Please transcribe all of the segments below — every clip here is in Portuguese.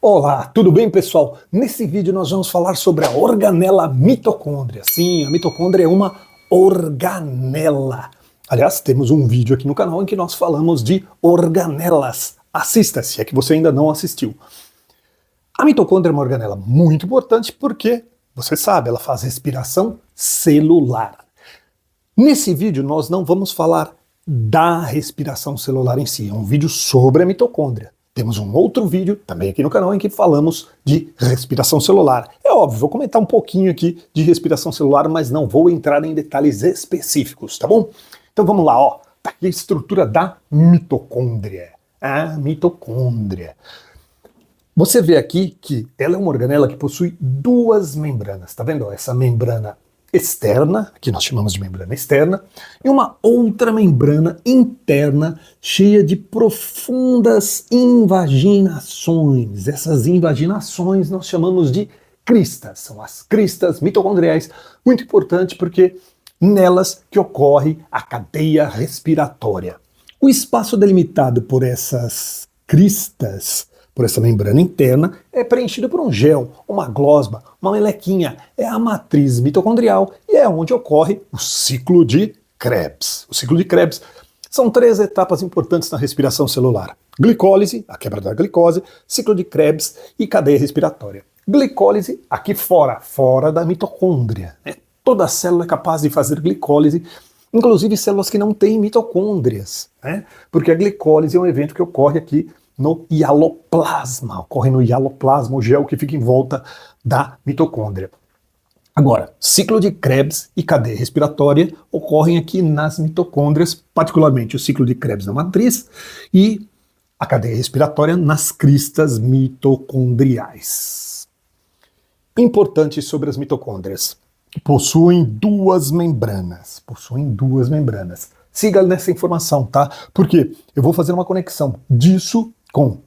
Olá, tudo bem, pessoal? Nesse vídeo nós vamos falar sobre a organela mitocôndria. Sim, a mitocôndria é uma organela. Aliás, temos um vídeo aqui no canal em que nós falamos de organelas. Assista, se é que você ainda não assistiu. A mitocôndria é uma organela muito importante porque, você sabe, ela faz respiração celular. Nesse vídeo nós não vamos falar da respiração celular em si, é um vídeo sobre a mitocôndria. Temos um outro vídeo, também aqui no canal, em que falamos de respiração celular. É óbvio, vou comentar um pouquinho aqui de respiração celular, mas não vou entrar em detalhes específicos, tá bom? Então vamos lá, ó. Tá aqui a estrutura da mitocôndria. A mitocôndria. Você vê aqui que ela é uma organela que possui duas membranas, tá vendo? Essa membrana externa, que nós chamamos de membrana externa, e uma outra membrana interna cheia de profundas invaginações. Essas invaginações nós chamamos de cristas, são as cristas mitocondriais, muito importante porque nelas que ocorre a cadeia respiratória. O espaço delimitado por essas cristas, por essa membrana interna, é preenchido por um gel, uma glosma, uma melequinha. É a matriz mitocondrial e é onde ocorre o ciclo de Krebs. O ciclo de Krebs são 3 etapas importantes na respiração celular: glicólise, a quebra da glicose, ciclo de Krebs e cadeia respiratória. Glicólise aqui fora da mitocôndria. Toda célula é capaz de fazer glicólise, inclusive células que não têm mitocôndrias, porque a glicólise é um evento que ocorre aqui no hialoplasma, ocorre no hialoplasma, o gel que fica em volta da mitocôndria. Agora, ciclo de Krebs e cadeia respiratória ocorrem aqui nas mitocôndrias, particularmente o ciclo de Krebs na matriz e a cadeia respiratória nas cristas mitocondriais. Importante sobre as mitocôndrias: possuem duas membranas. Siga nessa informação, tá? Porque eu vou fazer uma conexão disso com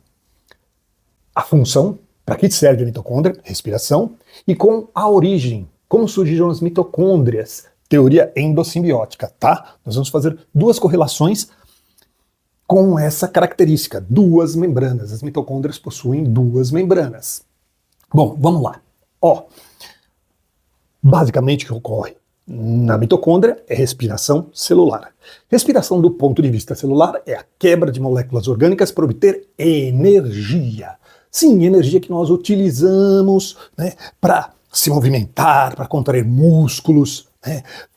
a função, para que serve a mitocôndria, respiração, e com a origem, como surgiram as mitocôndrias, teoria endossimbiótica, tá? Nós vamos fazer duas correlações com essa característica, duas membranas. As mitocôndrias possuem duas membranas. Bom, vamos lá. Ó, basicamente o que ocorre na mitocôndria é respiração celular. Respiração do ponto de vista celular é a quebra de moléculas orgânicas para obter energia. Sim, energia que nós utilizamos, para se movimentar, para contrair músculos,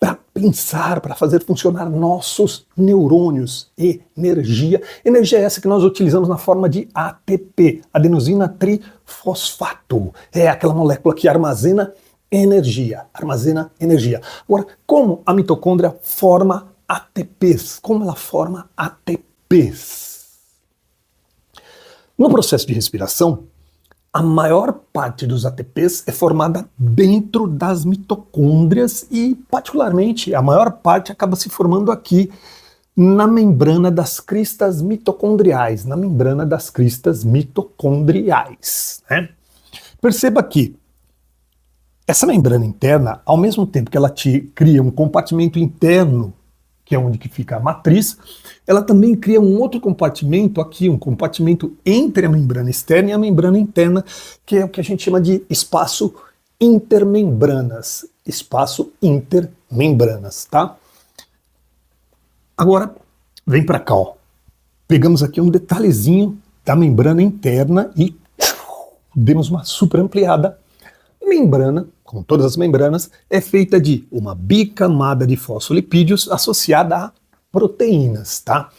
para pensar, para fazer funcionar nossos neurônios. Energia. Energia é essa que nós utilizamos na forma de ATP, adenosina trifosfato. É aquela molécula que armazena energia. Agora, como a mitocôndria forma ATPs? Como ela forma ATPs? No processo de respiração, a maior parte dos ATPs é formada dentro das mitocôndrias e, particularmente, a maior parte acaba se formando aqui na membrana das cristas mitocondriais. Perceba que essa membrana interna, ao mesmo tempo que ela te cria um compartimento interno, que é onde que fica a matriz, ela também cria um outro compartimento aqui, um compartimento entre a membrana externa e a membrana interna, que é o que a gente chama de espaço intermembranas. Tá? Agora, vem para cá, ó. Pegamos aqui um detalhezinho da membrana interna e demos uma super ampliada. Membrana, como todas as membranas, é feita de uma bicamada de fosfolipídios associada a proteínas, tá?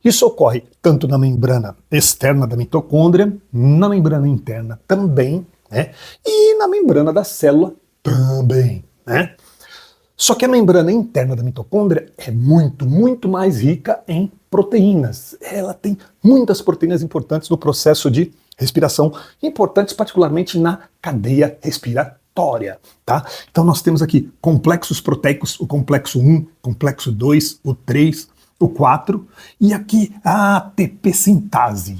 Isso ocorre tanto na membrana externa da mitocôndria, na membrana interna também, e na membrana da célula também, Só que a membrana interna da mitocôndria é muito mais rica em proteínas. Ela tem muitas proteínas importantes no processo de respiração, importantes particularmente na cadeia respiratória, tá? Então nós temos aqui complexos proteicos, o complexo 1, complexo 2, o 3, o 4, e aqui a ATP sintase.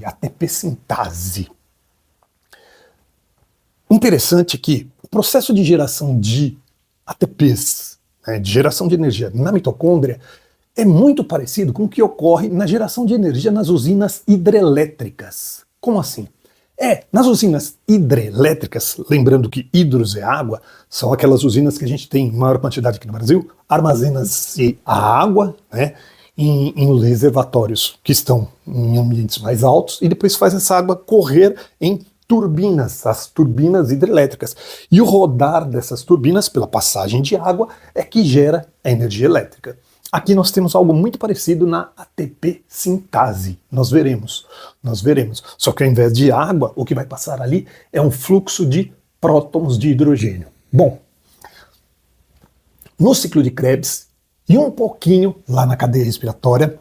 Interessante que o processo de geração de ATPs, de geração de energia na mitocôndria, é muito parecido com o que ocorre na geração de energia nas usinas hidrelétricas. Como assim? Nas usinas hidrelétricas, lembrando que hidros é água, são aquelas usinas que a gente tem em maior quantidade aqui no Brasil, armazena-se a água, né, em reservatórios que estão em ambientes mais altos e depois faz essa água correr em turbinas, as turbinas hidrelétricas. E o rodar dessas turbinas pela passagem de água é que gera a energia elétrica. Aqui nós temos algo muito parecido na ATP sintase. Nós veremos. Só que ao invés de água, o que vai passar ali é um fluxo de prótons de hidrogênio. Bom, no ciclo de Krebs e um pouquinho lá na cadeia respiratória,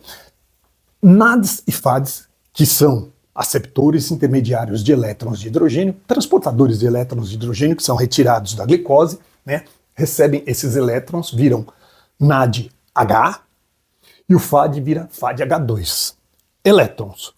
NADs e FADs, que são aceptores intermediários de elétrons de hidrogênio, transportadores de elétrons de hidrogênio que são retirados da glicose, né, recebem esses elétrons, viram NADH, e o FAD vira FADH2. Elétrons.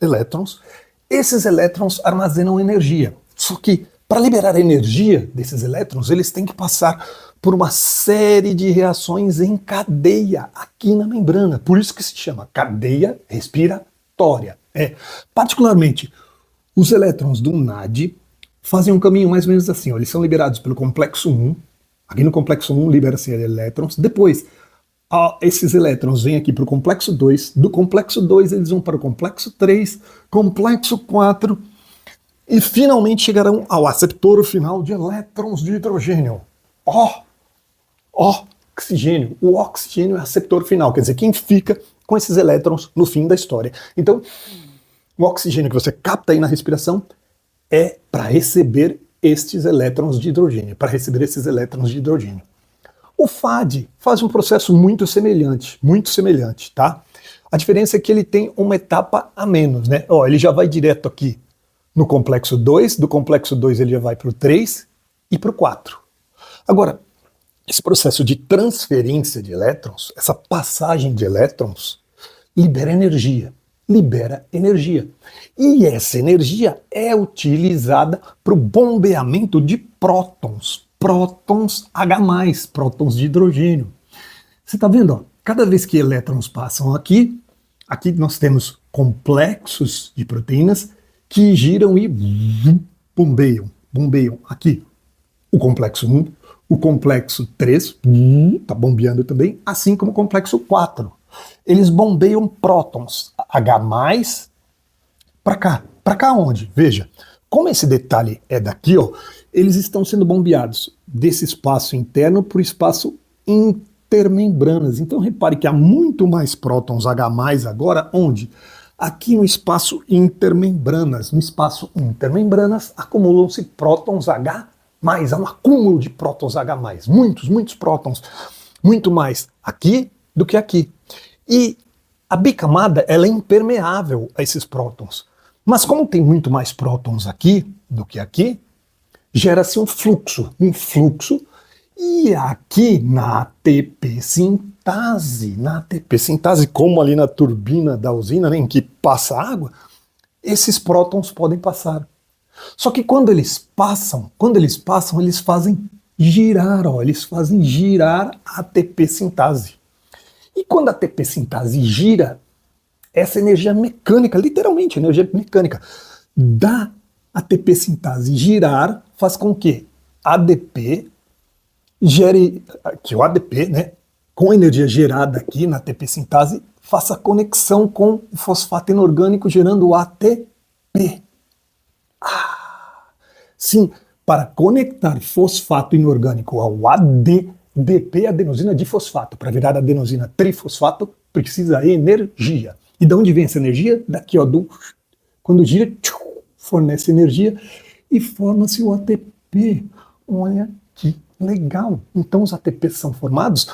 Esses elétrons armazenam energia. Só que, para liberar a energia desses elétrons, eles têm que passar por uma série de reações em cadeia aqui na membrana. Por isso que se chama cadeia respiratória. Particularmente, os elétrons do NAD fazem um caminho mais ou menos assim. Eles são liberados pelo complexo 1. Aqui no complexo 1 libera-se elétrons. Depois, esses elétrons vêm aqui para o complexo 2, do complexo 2 eles vão para o complexo 3, complexo 4 e finalmente chegarão ao aceptor final de elétrons de hidrogênio. Oxigênio. O oxigênio é o aceptor final, quer dizer, quem fica com esses elétrons no fim da história. Então, o oxigênio que você capta aí na respiração é para receber estes elétrons de hidrogênio, O FAD faz um processo muito semelhante, tá? A diferença é que ele tem uma etapa a menos, né? Ele já vai direto aqui no complexo 2, do complexo 2 ele já vai para o 3 e para o 4. Agora, esse processo de transferência de elétrons, essa passagem de elétrons, libera energia. E essa energia é utilizada para o bombeamento de prótons H+, prótons de hidrogênio. Você está vendo? Cada vez que elétrons passam aqui nós temos complexos de proteínas que giram e bombeiam aqui. O complexo 1, o complexo 3 está bombeando também, assim como o complexo 4. Eles bombeiam prótons H+, para cá. Para cá onde? Veja, como esse detalhe é daqui, eles estão sendo bombeados desse espaço interno para o espaço intermembranas. Então repare que há muito mais prótons H+ agora, onde? Aqui no espaço intermembranas. No espaço intermembranas acumulam-se prótons H+. Há um acúmulo de prótons H+. Muitos prótons. Muito mais aqui do que aqui. E a bicamada ela é impermeável a esses prótons. Mas como tem muito mais prótons aqui do que aqui, gera-se um fluxo, e aqui na ATP sintase, como ali na turbina da usina, né, em que passa água, esses prótons podem passar. Só que quando eles passam, eles fazem girar, a ATP sintase. E quando a ATP sintase gira, essa energia mecânica, literalmente energia mecânica, da ATP sintase girar faz com que ADP gere, que o ADP, né, com a energia gerada aqui na ATP sintase, faça conexão com o fosfato inorgânico gerando o ATP. Sim, para conectar fosfato inorgânico ao ADP, adenosina difosfato, para virar adenosina trifosfato, precisa energia. E de onde vem essa energia? Daqui, quando gira, fornece energia e forma-se o ATP. Olha que legal. Então os ATPs são formados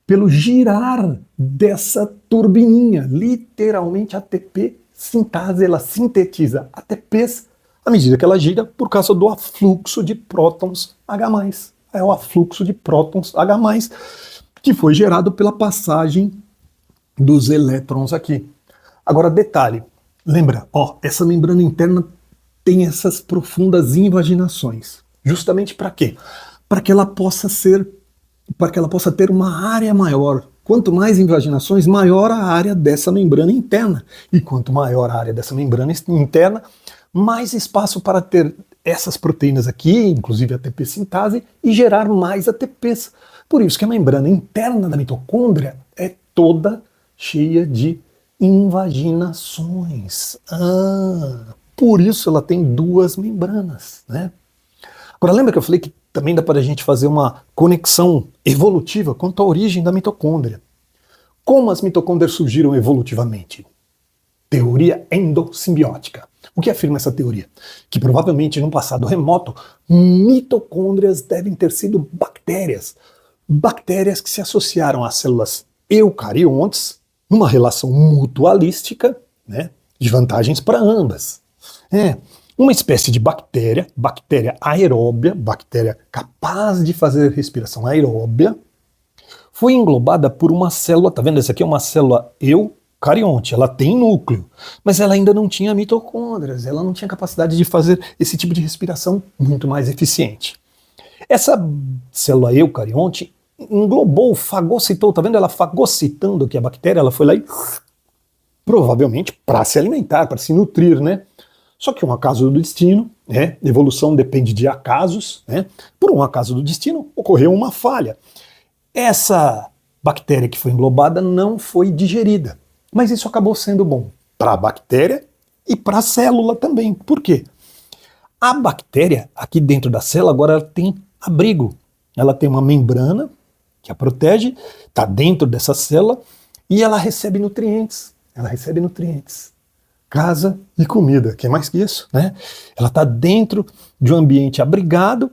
pelo girar dessa turbininha. Literalmente a ATP sintase, ela sintetiza ATPs à medida que ela gira por causa do afluxo de prótons H+. É o afluxo de prótons H+, que foi gerado pela passagem dos elétrons aqui. Agora, detalhe, lembra, essa membrana interna tem essas profundas invaginações. Justamente para quê? Para que ela possa ter uma área maior. Quanto mais invaginações, maior a área dessa membrana interna. E quanto maior a área dessa membrana interna, mais espaço para ter essas proteínas aqui, inclusive a ATP sintase, e gerar mais ATPs. Por isso que a membrana interna da mitocôndria é toda cheia de invaginações. Por isso ela tem duas membranas, né? Agora lembra que eu falei que também dá para a gente fazer uma conexão evolutiva quanto à origem da mitocôndria. Como as mitocôndrias surgiram evolutivamente? Teoria endossimbiótica. O que afirma essa teoria? Que provavelmente, num passado remoto, mitocôndrias devem ter sido bactérias. Bactérias que se associaram às células eucariontes, numa relação mutualística, né, de vantagens para ambas. Uma espécie de bactéria aeróbia, bactéria capaz de fazer respiração aeróbia, foi englobada por uma célula, tá vendo? Essa aqui é uma célula eucarionte, ela tem núcleo, mas ela ainda não tinha mitocôndrias, ela não tinha capacidade de fazer esse tipo de respiração muito mais eficiente. Essa célula eucarionte englobou, fagocitou, tá vendo ela fagocitando aqui a bactéria? Ela foi lá e provavelmente para se alimentar, para se nutrir, né? Só que um acaso do destino, né? Evolução depende de acasos, né? Por um acaso do destino, ocorreu uma falha. Essa bactéria que foi englobada não foi digerida, mas isso acabou sendo bom para a bactéria e para a célula também. Por quê? A bactéria, aqui dentro da célula, agora ela tem abrigo. Ela tem uma membrana que a protege, está dentro dessa célula e ela recebe nutrientes. Ela recebe nutrientes. Casa e comida, que é mais que isso, né? Ela está dentro de um ambiente abrigado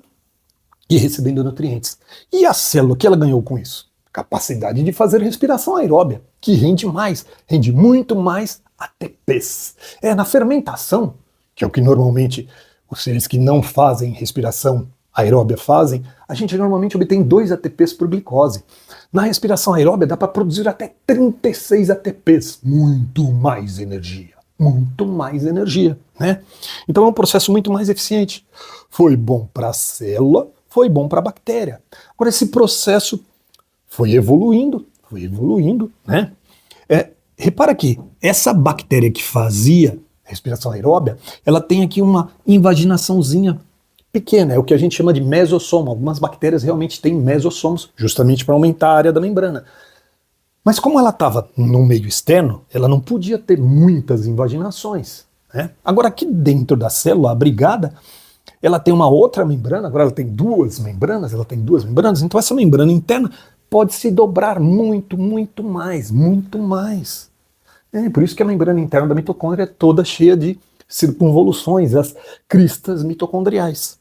e recebendo nutrientes. E a célula, que ela ganhou com isso? Capacidade de fazer respiração aeróbia, que rende mais, rende muito mais ATPs. Na fermentação, que é o que normalmente os seres que não fazem respiração aeróbia fazem, a gente normalmente obtém 2 ATPs por glicose. Na respiração aeróbia dá para produzir até 36 ATPs, muito mais energia, né? Então é um processo muito mais eficiente. Foi bom para a célula, foi bom para a bactéria. Agora esse processo foi evoluindo, né? Repara que essa bactéria que fazia respiração aeróbia, ela tem aqui uma invaginaçãozinha pequena, é o que a gente chama de mesossomo. Algumas bactérias realmente têm mesossomos, justamente para aumentar a área da membrana. Mas como ela estava no meio externo, ela não podia ter muitas invaginações, né? Agora aqui dentro da célula abrigada, ela tem uma outra membrana, agora ela tem duas membranas, então essa membrana interna pode se dobrar muito mais. Por isso que a membrana interna da mitocôndria é toda cheia de circunvoluções, as cristas mitocondriais.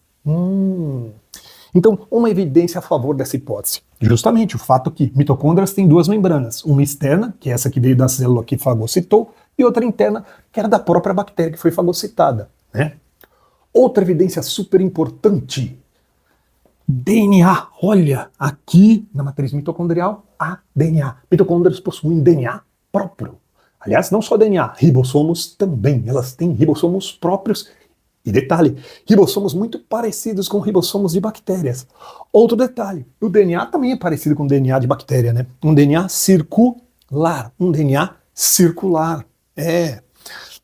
Então, uma evidência a favor dessa hipótese, justamente o fato que mitocôndrias têm 2 membranas, uma externa, que é essa que veio da célula que fagocitou, e outra interna, que era da própria bactéria que foi fagocitada, né? Outra evidência super importante, DNA. Olha, aqui na matriz mitocondrial, há DNA. Mitocôndrias possuem DNA próprio. Aliás, não só DNA, ribossomos também. Elas têm ribossomos próprios. E detalhe, ribossomos muito parecidos com ribossomos de bactérias. Outro detalhe, o DNA também é parecido com o DNA de bactéria, né? Um DNA circular.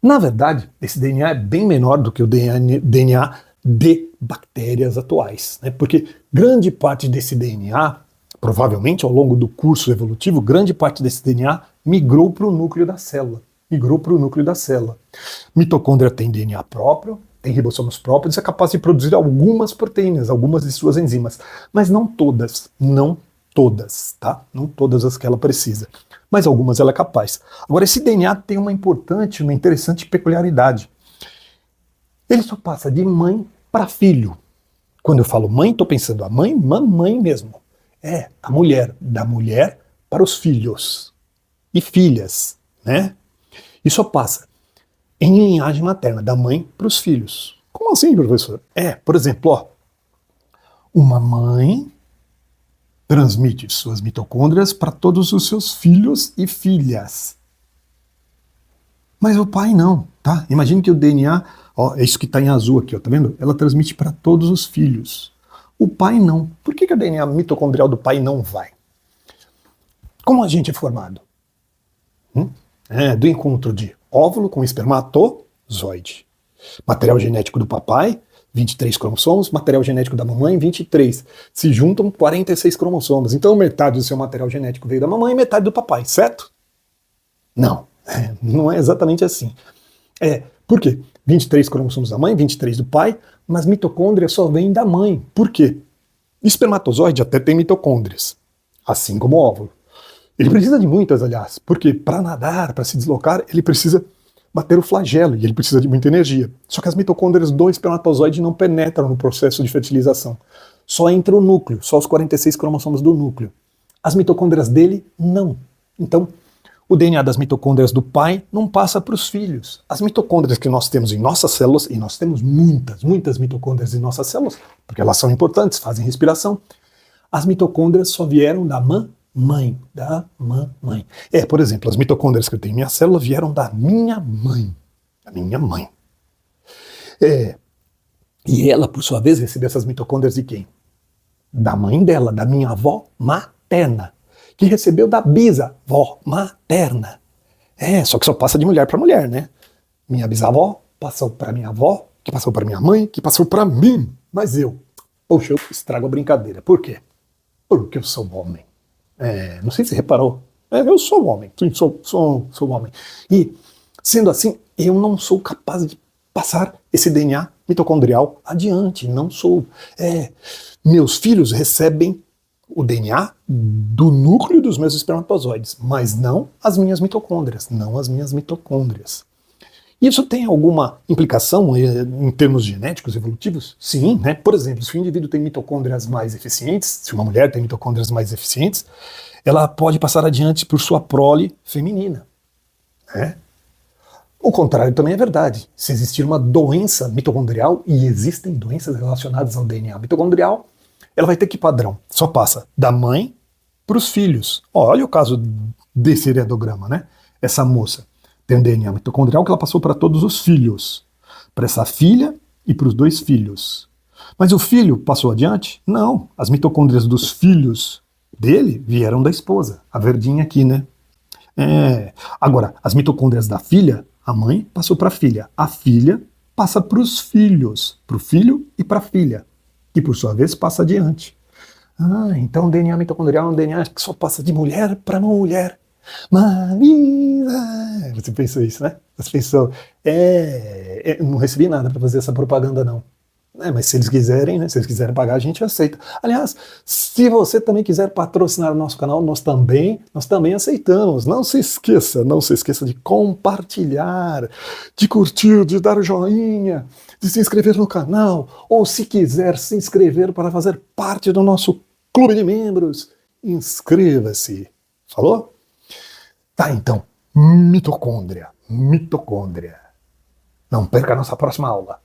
Na verdade, esse DNA é bem menor do que o DNA de bactérias atuais, né? Porque grande parte desse DNA, provavelmente ao longo do curso evolutivo, grande parte desse DNA migrou para o núcleo da célula. Mitocôndria tem DNA próprio, tem ribossomos próprios e é capaz de produzir algumas proteínas, algumas de suas enzimas, mas não todas, tá? Não todas as que ela precisa, mas algumas ela é capaz. Agora, esse DNA tem uma interessante peculiaridade. Ele só passa de mãe para filho. Quando eu falo mãe, estou pensando a mãe, mamãe mesmo. A mulher, da mulher para os filhos e filhas, né? E só passa em linhagem materna, da mãe para os filhos. Como assim, professor? Por exemplo, uma mãe transmite suas mitocôndrias para todos os seus filhos e filhas. Mas o pai não, tá? Imagine que o DNA, é isso que está em azul aqui, tá vendo? Ela transmite para todos os filhos. O pai não. Por que o DNA mitocondrial do pai não vai? Como a gente é formado? Do encontro de óvulo com espermatozoide. Material genético do papai, 23 cromossomos, material genético da mamãe, 23. Se juntam 46 cromossomos. Então metade do seu material genético veio da mamãe e metade do papai, certo? Não, não é exatamente assim. Por quê? 23 cromossomos da mãe, 23 do pai, mas mitocôndria só vem da mãe. Por quê? Espermatozoide até tem mitocôndrias, assim como o óvulo. Ele precisa de muitas, aliás, porque para nadar, para se deslocar, ele precisa bater o flagelo e ele precisa de muita energia. Só que as mitocôndrias do espermatozoide não penetram no processo de fertilização. Só entra o núcleo, só os 46 cromossomos do núcleo. As mitocôndrias dele, não. Então, o DNA das mitocôndrias do pai não passa para os filhos. As mitocôndrias que nós temos em nossas células, e nós temos muitas mitocôndrias em nossas células, porque elas são importantes, fazem respiração, as mitocôndrias só vieram da mamãe. Por exemplo, as mitocôndrias que eu tenho em minha célula vieram da minha mãe. Da minha mãe. E ela, por sua vez, recebeu essas mitocôndrias de quem? Da mãe dela, da minha avó materna, que recebeu da bisavó materna. Só que só passa de mulher para mulher, né? Minha bisavó passou para minha avó, que passou para minha mãe, que passou para mim. Mas eu estrago a brincadeira. Por quê? Porque eu sou homem. Não sei se você reparou. Eu sou homem. Sim, sou homem. E, sendo assim, eu não sou capaz de passar esse DNA mitocondrial adiante. Não sou. Meus filhos recebem o DNA do núcleo dos meus espermatozoides, mas não as minhas mitocôndrias. Isso tem alguma implicação em termos genéticos, evolutivos? Sim, né? Por exemplo, se o indivíduo tem mitocôndrias mais eficientes, se uma mulher tem mitocôndrias mais eficientes, ela pode passar adiante por sua prole feminina. O contrário também é verdade. Se existir uma doença mitocondrial, e existem doenças relacionadas ao DNA mitocondrial, ela vai ter que padrão? Só passa da mãe para os filhos. Olha o caso desse heredograma, né? Essa moça tem um DNA mitocondrial que ela passou para todos os filhos. Para essa filha e para os 2 filhos. Mas o filho passou adiante? Não. As mitocôndrias dos filhos dele vieram da esposa. A verdinha aqui, né? Agora, as mitocôndrias da filha, a mãe passou para a filha. A filha passa para os filhos. Para o filho e para a filha. Que por sua vez passa adiante. Então o DNA mitocondrial é um DNA que só passa de mulher para mulher. Marisa! Você pensou isso, né? Você pensou, não recebi nada para fazer essa propaganda, não. Mas se eles quiserem, né? Se eles quiserem pagar, a gente aceita. Aliás, se você também quiser patrocinar o nosso canal, nós também aceitamos. Não se esqueça de compartilhar, de curtir, de dar joinha, de se inscrever no canal, ou se quiser se inscrever para fazer parte do nosso clube de membros, inscreva-se. Falou? Tá, então, mitocôndria. Não perca a nossa próxima aula.